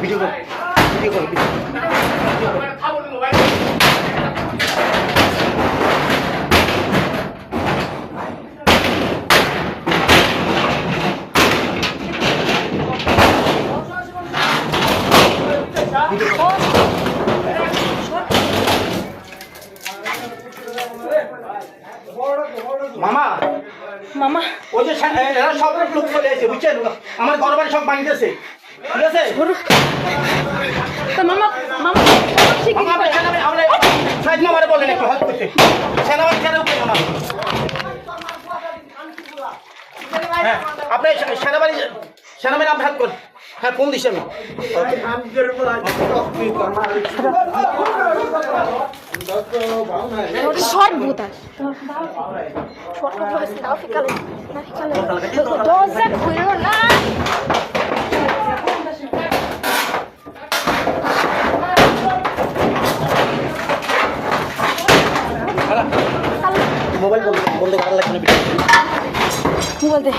video কর video কর মামা মামা ওই যে এরা সব লোক চলে এসেছে বুঝছেন আমার ঘর বাড়ি সব ভাঙতেছে ঠিক আছে তো মামা মামা মামা আমরা সাইড নাম্বারে বলেন একটু হেল্প করতে সেনাবাহিনী কেন উপরে মামা হ্যাঁ আপনি সেনাবাহিনী আপনি হেল্প করেন হ্যাঁ ফোন দিচ্ছি আমি শর্ট ভূত দরজা খুলো না মোবাইল বন্ধ করার লাগবে মোবাইল দে